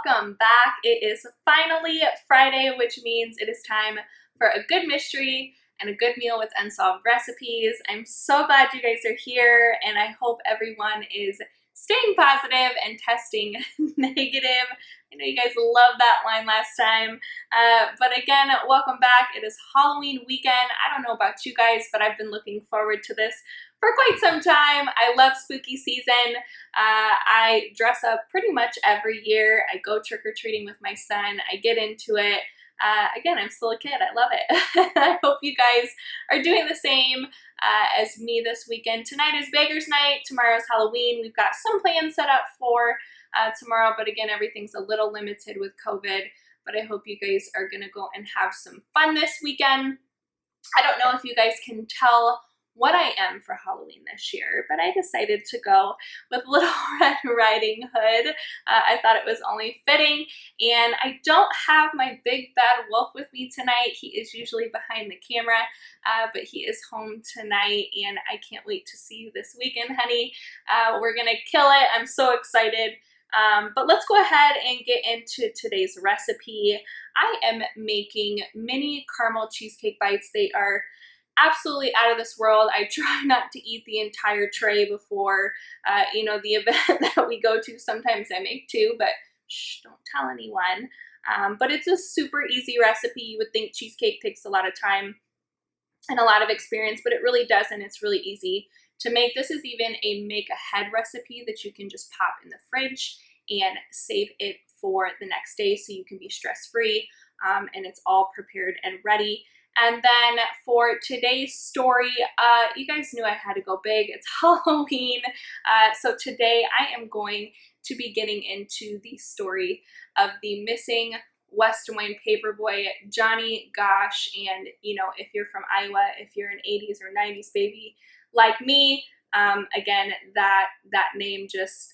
welcome back. It is finally Friday, which means it is time for a good mystery and a good meal with Unsolved recipes. I'm so glad you guys are here, and I hope everyone is staying positive and testing negative. I know you guys loved that line last time, but again, welcome back. It is Halloween weekend. I don't know about you guys, but I've been looking forward to this for quite some time. I love spooky season. I dress up pretty much every year. I go trick-or-treating with my son. I get into it. Again, I'm still a kid. I love it. I hope you guys are doing the same as me this weekend. Tonight is Baker's Night. Tomorrow's Halloween. We've got some plans set up for tomorrow, but again, everything's a little limited with COVID. But I hope you guys are going to go and have some fun this weekend. I don't know if you guys can tell what I am for Halloween this year, but I decided to go with Little Red Riding Hood. I thought it was only fitting, and I don't have my big bad wolf with me tonight. He is usually behind the camera, but he is home tonight, and I can't wait to see you this weekend, honey. We're gonna kill it. I'm so excited. But let's go ahead and get into today's recipe. I am making mini caramel cheesecake bites. They are absolutely out of this world. I try not to eat the entire tray before, the event that we go to. Sometimes I make two, but shh, don't tell anyone. But it's a super easy recipe. You would think cheesecake takes a lot of time and a lot of experience, but it really doesn't. It's really easy to make. This is even a make-ahead recipe that you can just pop in the fridge and save it for the next day so you can be stress-free, and it's all prepared and ready. And then for today's story, you guys knew I had to go big. It's Halloween. So today I am going to be getting into the story of the missing West Des Moines paperboy, Johnny Gosch. And, if you're from Iowa, if you're an 80s or 90s baby like me, again, that name just,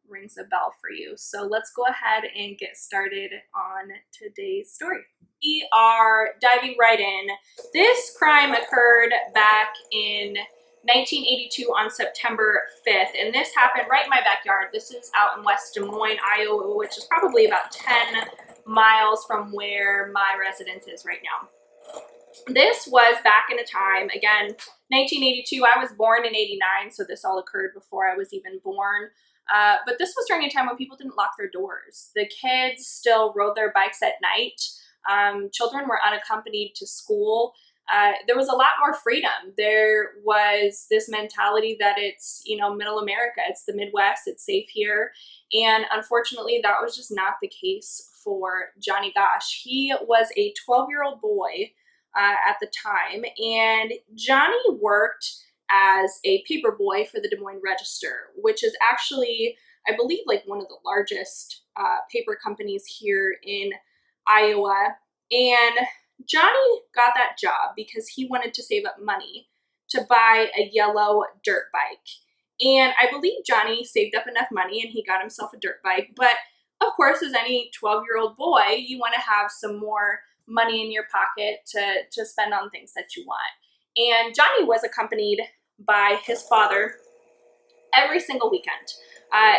rings a bell for you. So let's go ahead and get started on today's story. We are diving right in. This crime occurred back in 1982 on September 5th, and this happened right in my backyard. This is out in West Des Moines, Iowa, which is probably about 10 miles from where my residence is right now. This was back in a time, again, 1982, I was born in 89, so this all occurred before I was even born. But this was during a time when people didn't lock their doors. The kids still rode their bikes at night. Children were unaccompanied to school. There was a lot more freedom. There was this mentality that it's, middle America, it's the Midwest, it's safe here. And unfortunately, that was just not the case for Johnny Gosch. He was a 12-year-old boy at the time, and Johnny worked as a paper boy for the Des Moines Register, which is actually, I believe, like one of the largest paper companies here in Iowa. And Johnny got that job because he wanted to save up money to buy a yellow dirt bike. And I believe Johnny saved up enough money and he got himself a dirt bike. But of course, as any 12-year-old boy, you want to have some more money in your pocket to spend on things that you want. And Johnny was accompanied by his father every single weekend.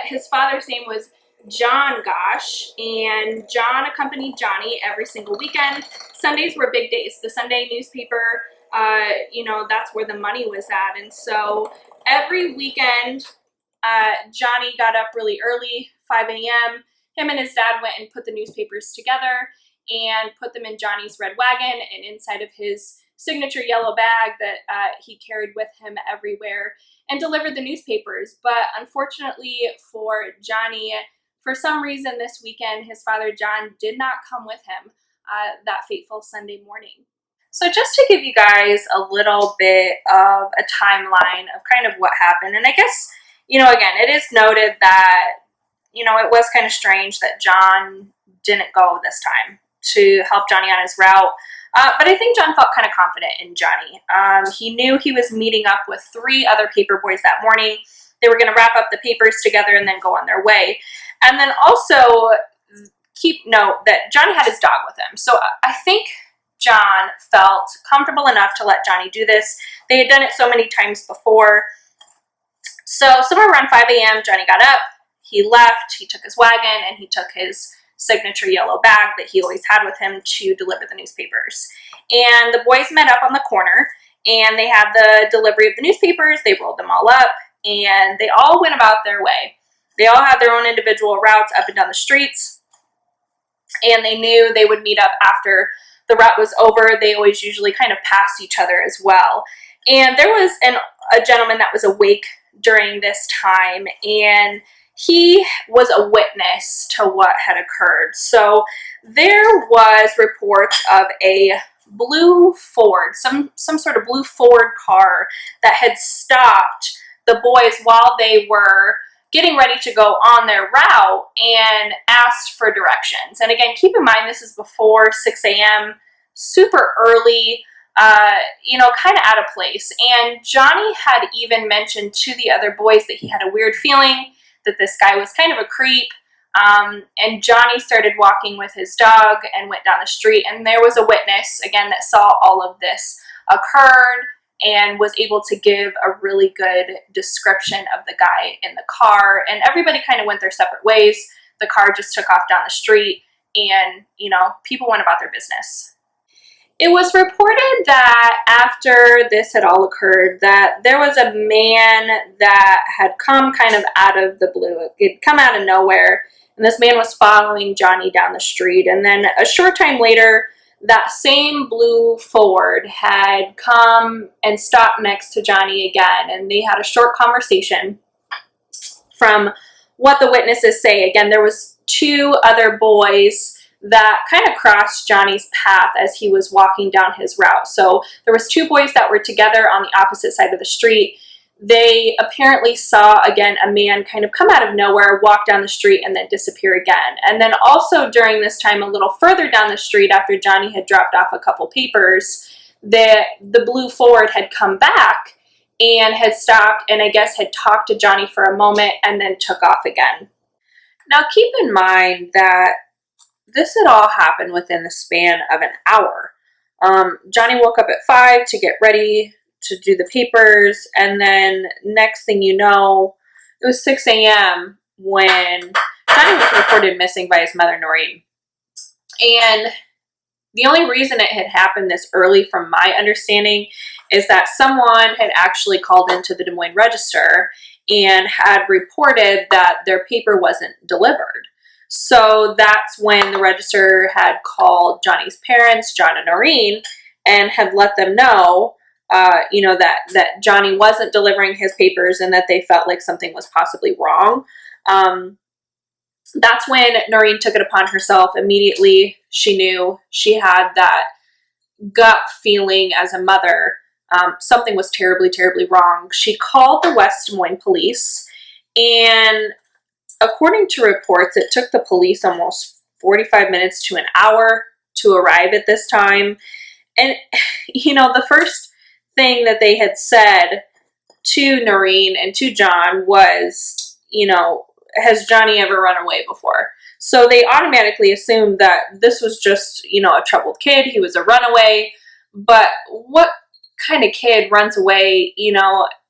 His father's name was John Gosch, and John accompanied Johnny every single weekend. Sundays were big days. The Sunday newspaper, that's where the money was at. And so every weekend, Johnny got up really early, 5 a.m. Him and his dad went and put the newspapers together and put them in Johnny's red wagon and inside of his signature yellow bag that he carried with him everywhere, and delivered the newspapers. But unfortunately for Johnny, for some reason this weekend, his father John did not come with him that fateful Sunday morning. So just to give you guys a little bit of a timeline of kind of what happened, and I guess, again, it is noted that, it was kind of strange that John didn't go this time to help Johnny on his route. But I think John felt kind of confident in Johnny. He knew he was meeting up with 3 other paper boys that morning. They were going to wrap up the papers together and then go on their way. And then also keep note that Johnny had his dog with him. So I think John felt comfortable enough to let Johnny do this. They had done it so many times before. So somewhere around 5 a.m., Johnny got up. he left, he took his wagon, and he took his signature yellow bag that he always had with him to deliver the newspapers. And the boys met up on the corner, and they had the delivery of the newspapers. They rolled them all up, and they all went about their way. They all had their own individual routes up and down the streets, and they knew they would meet up after the route was over. They always usually kind of passed each other as well. And there was a gentleman that was awake during this time, and he was a witness to what had occurred. So there was reports of a blue Ford, some sort of blue Ford car that had stopped the boys while they were getting ready to go on their route and asked for directions. And again, keep in mind, this is before 6 a.m., super early, kind of out of place. And Johnny had even mentioned to the other boys that he had a weird feeling that this guy was kind of a creep. And Johnny started walking with his dog and went down the street. And there was a witness, again, that saw all of this occurred and was able to give a really good description of the guy in the car. And everybody kind of went their separate ways. The car just took off down the street, and, people went about their business. It was reported that after this had all occurred, that there was a man that had come kind of out of the blue. It had come out of nowhere, and this man was following Johnny down the street. And then a short time later, that same blue Ford had come and stopped next to Johnny again, and they had a short conversation. From what the witnesses say, again, there was two other boys that kind of crossed Johnny's path as he was walking down his route. So there was two boys that were together on the opposite side of the street. They apparently saw, again, a man kind of come out of nowhere, walk down the street, and then disappear again. And then also during this time, a little further down the street, after Johnny had dropped off a couple papers, the blue Ford had come back and had stopped and I guess had talked to Johnny for a moment and then took off again. Now keep in mind that this had all happened within the span of an hour. Johnny woke up at 5 to get ready to do the papers, and then next thing you know, it was 6 a.m. when Johnny was reported missing by his mother, Noreen. And the only reason it had happened this early, from my understanding, is that someone had actually called into the Des Moines Register and had reported that their paper wasn't delivered. So that's when the Register had called Johnny's parents, John and Noreen, and had let them know that Johnny wasn't delivering his papers and that they felt like something was possibly wrong. That's when Noreen took it upon herself. Immediately, she knew, she had that gut feeling as a mother. Something was terribly, terribly wrong. She called the West Des Moines police, and according to reports, it took the police almost 45 minutes to an hour to arrive at this time. And, the first thing that they had said to Noreen and to John was, has Johnny ever run away before? So they automatically assumed that this was just, a troubled kid. He was a runaway. But what kind of kid runs away,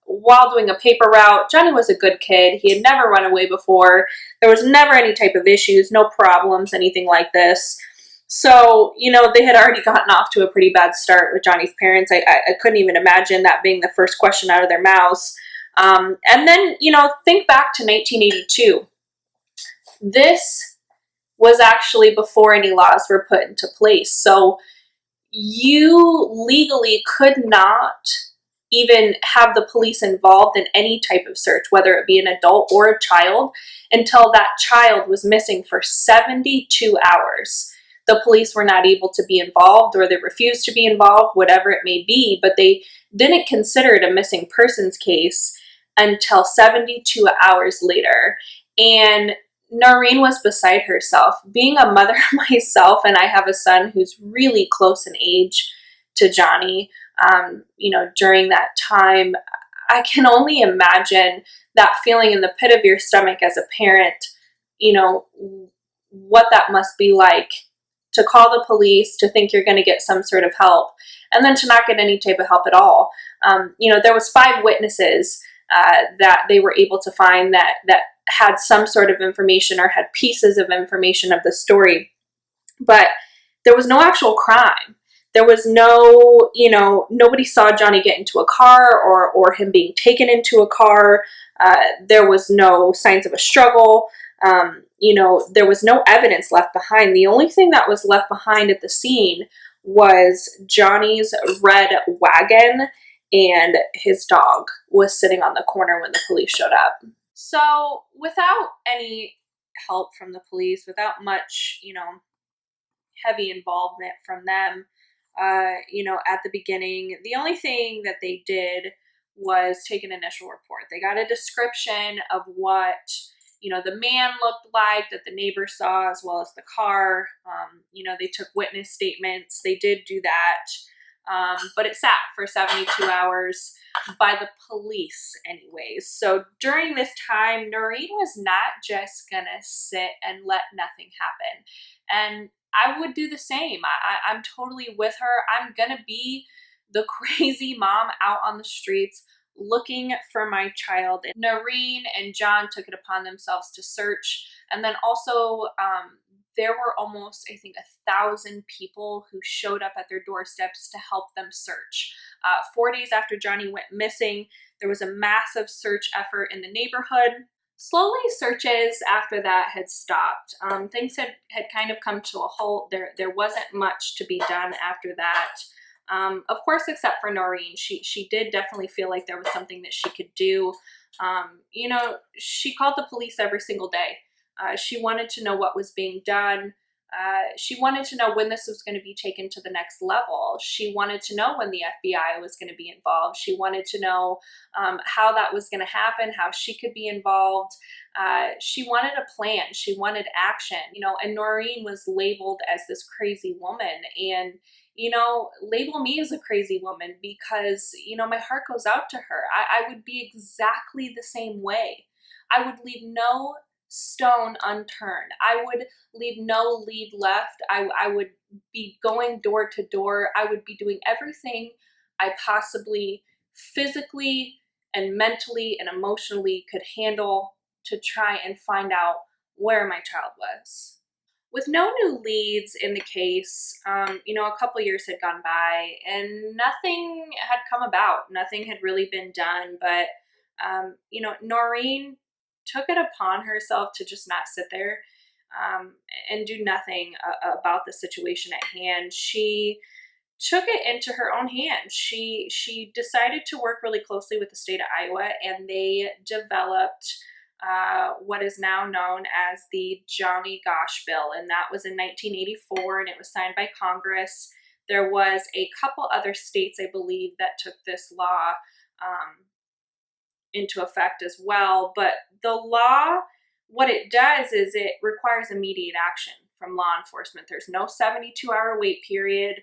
while doing a paper route? Johnny was a good kid. He had never run away before. There was never any type of issues, no problems, anything like this. So, they had already gotten off to a pretty bad start with Johnny's parents. I couldn't even imagine that being the first question out of their mouths. And then, think back to 1982. This was actually before any laws were put into place. So you legally could not even have the police involved in any type of search, whether it be an adult or a child, until that child was missing for 72 hours. The police were not able to be involved, or they refused to be involved, whatever it may be, but they didn't consider it a missing persons case until 72 hours later. And Noreen was beside herself. Being a mother myself, and I have a son who's really close in age to Johnny, during that time, I can only imagine that feeling in the pit of your stomach as a parent, what that must be like, to call the police, to think you're going to get some sort of help, and then to not get any type of help at all. There was 5 witnesses that they were able to find that had some sort of information or had pieces of information of the story. But there was no actual crime. There was no, nobody saw Johnny get into a car or him being taken into a car. There was no signs of a struggle. There was no evidence left behind. The only thing that was left behind at the scene was Johnny's red wagon, and his dog was sitting on the corner when the police showed up. So without any help from the police, without much, heavy involvement from them, at the beginning, the only thing that they did was take an initial report. They got a description of what, the man looked like that the neighbor saw, as well as the car. They took witness statements. They did do that. But it sat for 72 hours by the police anyways. So during this time, Noreen was not just gonna sit and let nothing happen. And I would do the same. I'm totally with her. I'm gonna be the crazy mom out on the streets looking for my child. And Noreen and John took it upon themselves to search. And then also, there were almost, I think, 1,000 people who showed up at their doorsteps to help them search. 4 days after Johnny went missing, there was a massive search effort in the neighborhood. Slowly, searches after that had stopped. Things had kind of come to a halt. There wasn't much to be done after that. Of course, except for Noreen. She did definitely feel like there was something that she could do. She called the police every single day. She wanted to know what was being done. She wanted to know when this was going to be taken to the next level. She wanted to know when the FBI was going to be involved. She wanted to know how that was going to happen, how she could be involved. She wanted a plan. She wanted action, and Noreen was labeled as this crazy woman. And, label me as a crazy woman because, my heart goes out to her. I would be exactly the same way. I would leave no stone unturned. I would leave no lead left. I would be going door to door. I would be doing everything I possibly physically and mentally and emotionally could handle to try and find out where my child was. With no new leads in the case, a couple years had gone by and nothing had come about. Nothing had really been done, but Noreen took it upon herself to just not sit there and do nothing about the situation at hand. She took it into her own hands. She decided to work really closely with the state of Iowa, and they developed what is now known as the Johnny Gosch bill, and that was in 1984, and it was signed by Congress. There was a couple other states, I believe, that took this law into effect as well. But the law, what it does is it requires immediate action from law enforcement. There's no 72-hour wait period.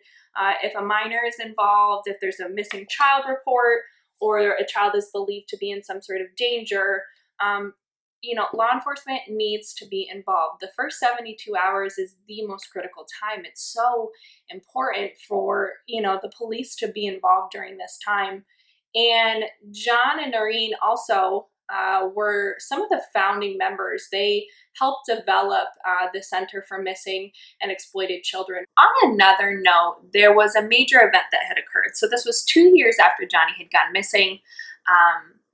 If a minor is involved, if there's a missing child report, or a child is believed to be in some sort of danger, law enforcement needs to be involved. The first 72 hours is the most critical time. It's so important for, the police to be involved during this time. And John and Noreen also were some of the founding members. They helped develop the Center for Missing and Exploited Children. On another note, there was a major event that had occurred. So this was 2 years after Johnny had gone missing.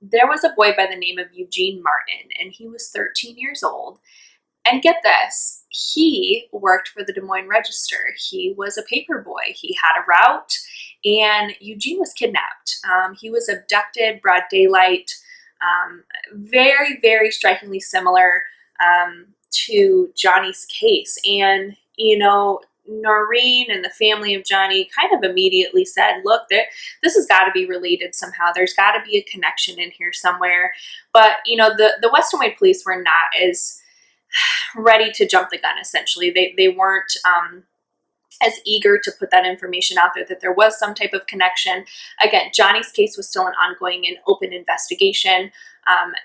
There was a boy by the name of Eugene Martin, and he was 13 years old. And get this, he worked for the Des Moines Register. He was a paper boy. He had a route, and Eugene was kidnapped. He was abducted, broad daylight, very, very strikingly similar to Johnny's case. And, Noreen and the family of Johnny kind of immediately said, look, this has got to be related somehow. There's got to be a connection in here somewhere. But, the Western Wayne police were not as ready to jump the gun, essentially. They weren't as eager to put that information out there that there was some type of connection. Again, Johnny's case was still an ongoing and open investigation.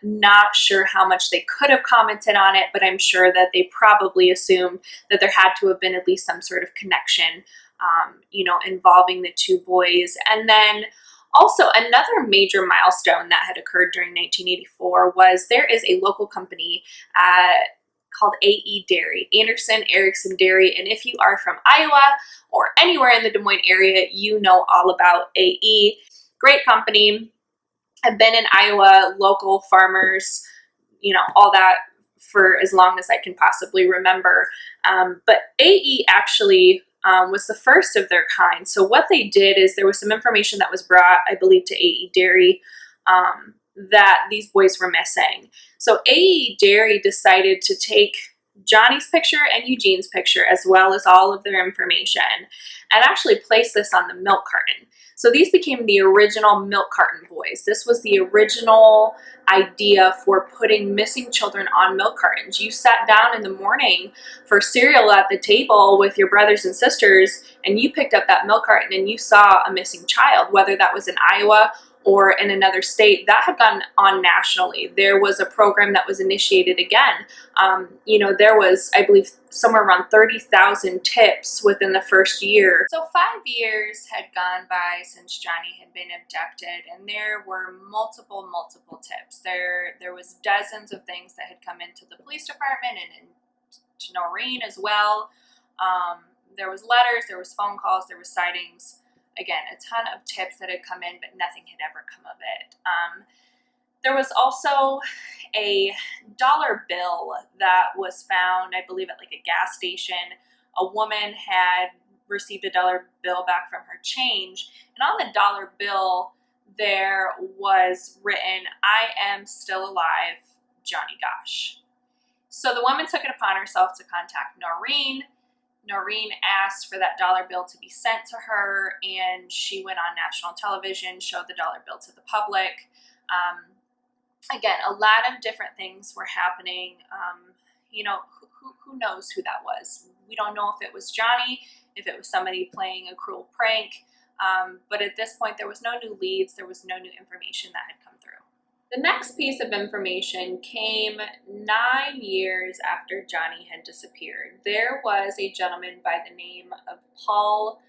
Not sure how much they could have commented on it, but I'm sure that they probably assumed that there had to have been at least some sort of connection, involving the two boys. And then Also, another major milestone that had occurred during 1984 was there is a local company called AE Dairy, Anderson Erickson Dairy, and if you are from Iowa or anywhere in the Des Moines area, you know all about AE. Great company. I've been in Iowa, local farmers, all that for as long as I can possibly remember. But AE actually was the first of their kind. So what they did is there was some information that was brought, I believe, to AE Dairy that these boys were missing. So AE Dairy decided to take Johnny's picture and Eugene's picture, as well as all of their information, and actually place this on the milk carton. So these became the original milk carton boys. This was the original idea for putting missing children on milk cartons. You sat down in the morning for cereal at the table with your brothers and sisters, and you picked up that milk carton and you saw a missing child, whether that was in Iowa or in another state. That had gone on nationally. There was a program that was initiated again. There was, I believe, somewhere around 30,000 tips within the first year. So 5 years had gone by since Johnny had been abducted, and there were multiple tips. There was dozens of things that had come into the police department and to Noreen as well. There was letters, there was phone calls, there was sightings. Again, a ton of tips that had come in, but nothing had ever come of it. There was also a dollar bill that was found, I believe, at like a gas station. A woman had received a dollar bill back from her change, and on the dollar bill there was written, "I am still alive, Johnny Gosch." So the woman took it upon herself to contact Noreen. Noreen asked for that dollar bill to be sent to her, and she went on national television, showed the dollar bill to the public. Again, a lot of different things were happening. Who knows who that was? We don't know if it was Johnny, if it was somebody playing a cruel prank, but at this point there was no new leads, there was no new information that had come through. The next piece of information came 9 years after Johnny had disappeared. There was a gentleman by the name of Paul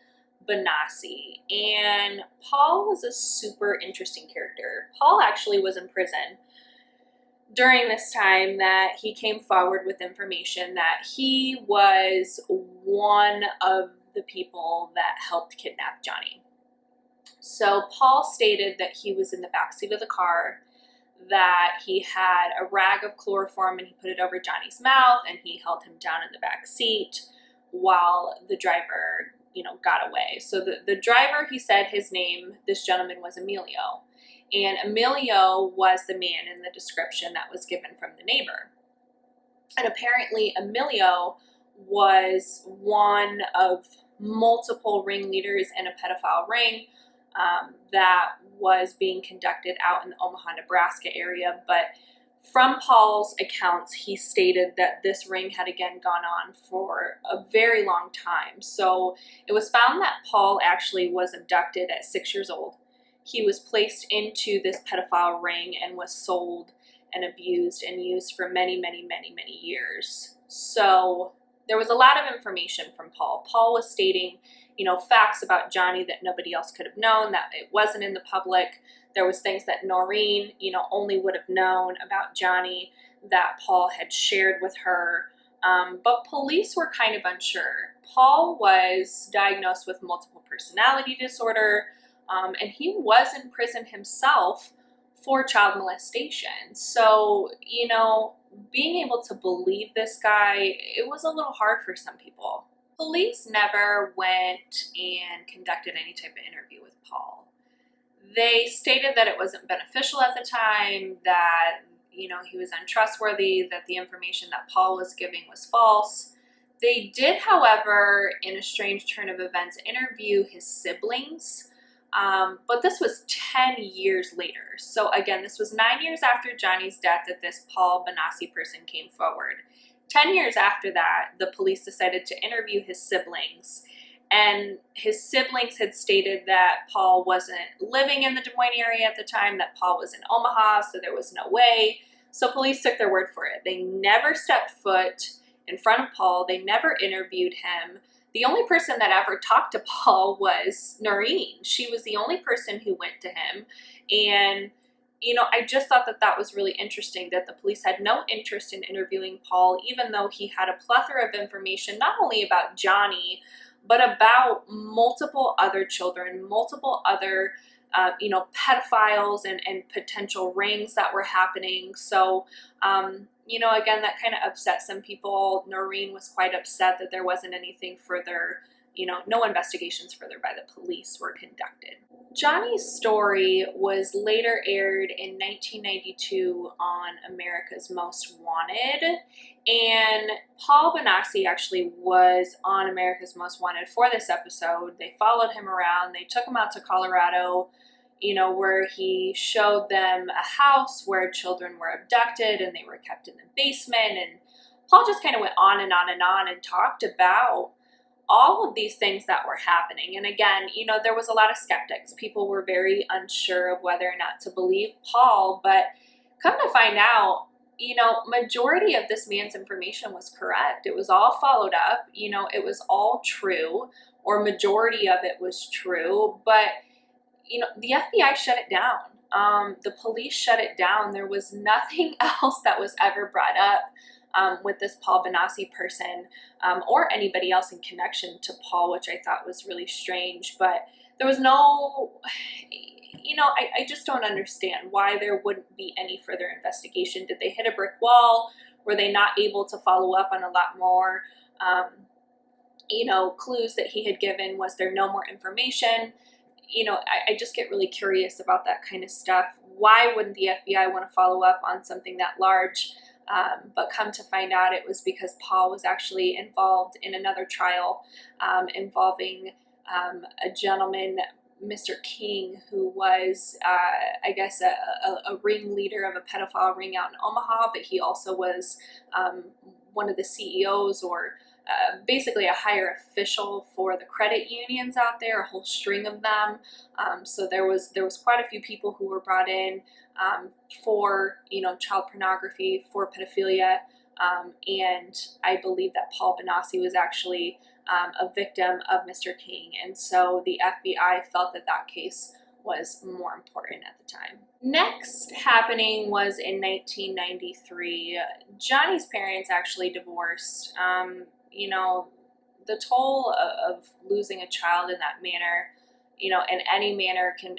Bonacci, and Paul was a super interesting character. Paul actually was in prison during this time that he came forward with information that he was one of the people that helped kidnap Johnny. So Paul stated that he was in the backseat of the car, that he had a rag of chloroform and he put it over Johnny's mouth and he held him down in the back seat while the driver, got away. So the driver, he said his name, this gentleman, was Emilio. And Emilio was the man in the description that was given from the neighbor. And apparently Emilio was one of multiple ringleaders in a pedophile ring that was being conducted out in the Omaha, Nebraska area. But from Paul's accounts, he stated that this ring had again gone on for a very long time. So it was found that Paul actually was abducted at 6 years old. He was placed into this pedophile ring and was sold and abused and used for many years. So there was a lot of information from Paul. Paul was stating, facts about Johnny that nobody else could have known, that it wasn't in the public. There was things that Noreen, only would have known about Johnny that Paul had shared with her. But police were kind of unsure. Paul was diagnosed with multiple personality disorder, and he was in prison himself for child molestation. So, being able to believe this guy, it was a little hard for some people. Police never went and conducted any type of interview with Paul. They stated that it wasn't beneficial at the time, that, he was untrustworthy, that the information that Paul was giving was false. They did, however, in a strange turn of events, interview his siblings. But this was 10 years later. So again, this was 9 years after Johnny's death that this Paul Bonacci person came forward. 10 years after that, the police decided to interview his siblings. And his siblings had stated that Paul wasn't living in the Des Moines area at the time, that Paul was in Omaha, so there was no way. So police took their word for it. They never stepped foot in front of Paul. They never interviewed him. the only person that ever talked to Paul was Noreen. She was the only person who went to him. And, you know, I just thought that that was really interesting, that the police had no interest in interviewing Paul, even though he had a plethora of information, not only about Johnny, but about multiple other children, multiple other you know, pedophiles and potential rings that were happening. So, you know, again, that kind of upset some people. Noreen was quite upset that there wasn't anything further, you know, no investigations further by the police were conducted. Johnny's story was later aired in 1992 on America's Most Wanted, and Paul Bonacci actually was on America's Most Wanted for this episode. They followed him around, they took him out to Colorado, you know, where he showed them a house where children were abducted and they were kept in the basement, and Paul just kind of went on and on and on and talked about all of these things that were happening. And again, you know, there was a lot of skeptics. People were very unsure of whether or not to believe Paul, but come to find out, you know, majority of this man's information was correct. It was all followed up, you know, it was all true, or majority of it was true, but, you know, the FBI shut it down. The police shut it down. There was nothing else that was ever brought up with this Paul Bonacci person, or anybody else in connection to Paul, which I thought was really strange. But there was no, you know, I just don't understand why there wouldn't be any further investigation. Did they hit a brick wall? Were they not able to follow up on a lot more, you know, clues that he had given? Was there no more information? You know, I just get really curious about that kind of stuff. Why wouldn't the FBI want to follow up on something that large? But come to find out, it was because Paul was actually involved in another trial involving a gentleman, Mr. King, who was, I guess, a ringleader of a pedophile ring out in Omaha, but he also was one of the CEOs, or basically a higher official for the credit unions out there, a whole string of them. So there was quite a few people who were brought in for, you know, child pornography, for pedophilia, and I believe that Paul Bonacci was actually a victim of Mr. King, and so the FBI felt that that case was more important at the time. Next happening was in 1993. Johnny's parents actually divorced. You know, the toll of losing a child in that manner, you know, in any manner can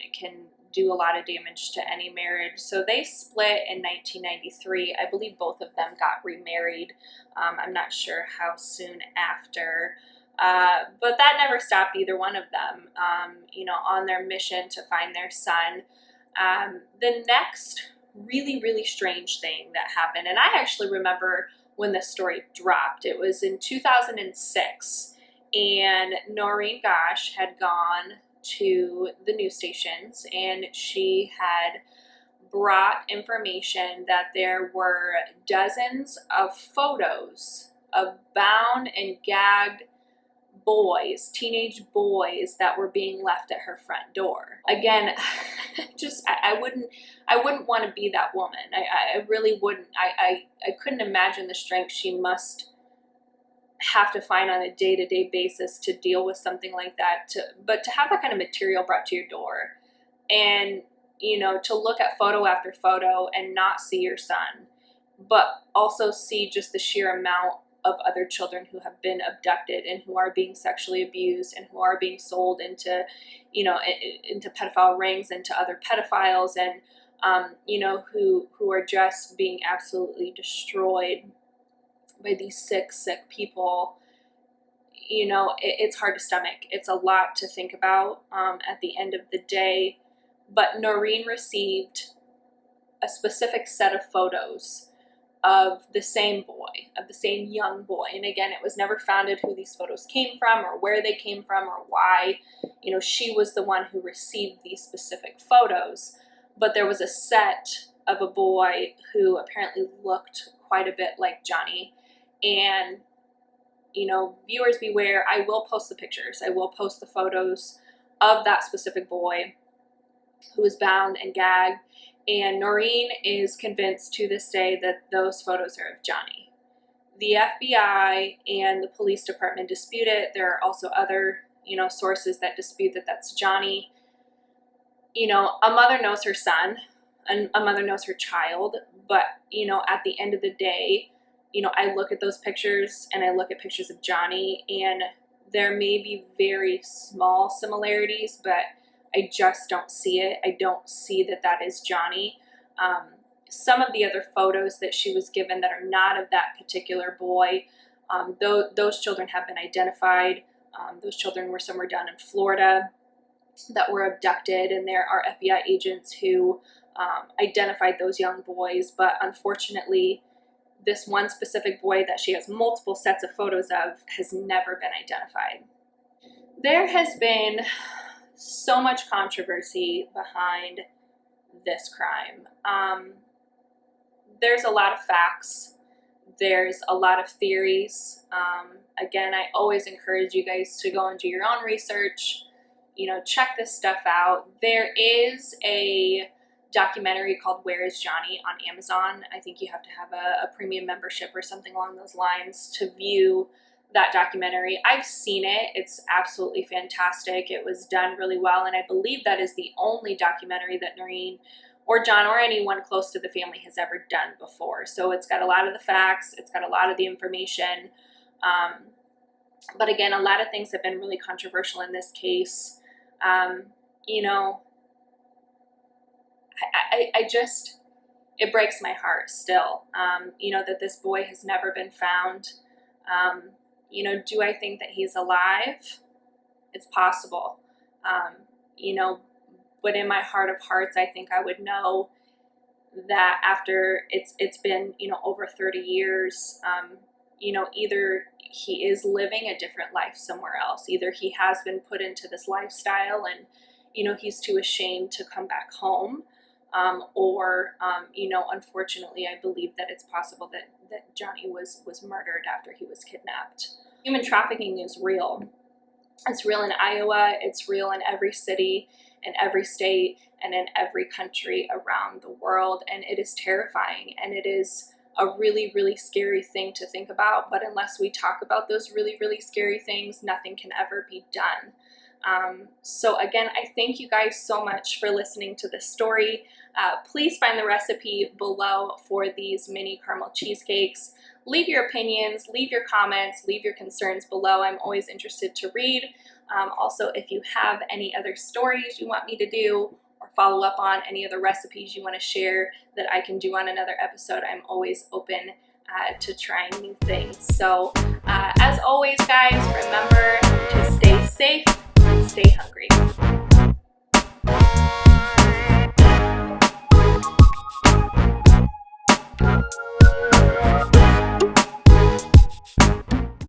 do a lot of damage to any marriage. So they split in 1993. I believe both of them got remarried. I'm not sure how soon after, but that never stopped either one of them, you know, on their mission to find their son. The next really, really strange thing that happened, and I actually remember when this story dropped. It was in 2006, and Johnny Gosch had gone to the news stations, and she had brought information that there were dozens of photos of bound and gagged boys, teenage boys, that were being left at her front door. Again, just I wouldn't want to be that woman. I really wouldn't. I couldn't imagine the strength she must have to find on a day-to-day basis to deal with something like that. But to have that kind of material brought to your door, and, you know, to look at photo after photo and not see your son, but also see just the sheer amount of other children who have been abducted and who are being sexually abused and who are being sold into, you know, into pedophile rings and to other pedophiles, and you know, who are just being absolutely destroyed by these sick people. You know, it's hard to stomach. It's a lot to think about at the end of the day. But Noreen received a specific set of photos of the same boy, of the same young boy. And again, it was never founded who these photos came from or where they came from or why. You know, she was the one who received these specific photos. But there was a set of a boy who apparently looked quite a bit like Johnny. And, you know, viewers beware, I will post the pictures. I will post the photos of that specific boy who was bound and gagged. And Noreen is convinced to this day that those photos are of Johnny. the FBI and the police department dispute it. There are also other, sources that dispute that that's Johnny. A mother knows her son, and a mother knows her child, but, at the end of the day, I look at those pictures and I look at pictures of Johnny, and there may be very small similarities, but I just don't see it. I don't see that that is Johnny. Some of the other photos that she was given that are not of that particular boy, those children have been identified. Those children were somewhere down in Florida that were abducted, and there are FBI agents who identified those young boys, but unfortunately, this one specific boy that she has multiple sets of photos of has never been identified. There has been so much controversy behind this crime. There's a lot of facts. There's a lot of theories. Again, I always encourage you guys to go and do your own research, check this stuff out. There is a documentary called Where is Johnny on Amazon. I think you have to have a premium membership or something along those lines to view that documentary. I've seen it. It's absolutely fantastic. It was done really well, and I believe that is the only documentary that Noreen or John or anyone close to the family has ever done before. So it's got a lot of the facts. It's got a lot of the information. But again, a lot of things have been really controversial in this case. I just, it breaks my heart still, that this boy has never been found. Do I think that he's alive? It's possible. But in my heart of hearts, I think I would know that after it's been, over 30 years, either he is living a different life somewhere else. Either he has been put into this lifestyle and, he's too ashamed to come back home. Or unfortunately, I believe that it's possible that Johnny was murdered after he was kidnapped. Human trafficking is real. It's real in Iowa. It's real in every city, in every state, and in every country around the world. And it is terrifying, and it is a really, really scary thing to think about. But unless we talk about those really, really scary things, nothing can ever be done. So again, I thank you guys so much for listening to this story. Please find the recipe below for these mini caramel cheesecakes. Leave your opinions, leave your comments, leave your concerns below. I'm always interested to read. Also, if you have any other stories you want me to do or follow up on, any other recipes you want to share that I can do on another episode, I'm always open to trying new things. So as always, guys, remember to stay safe and stay hungry.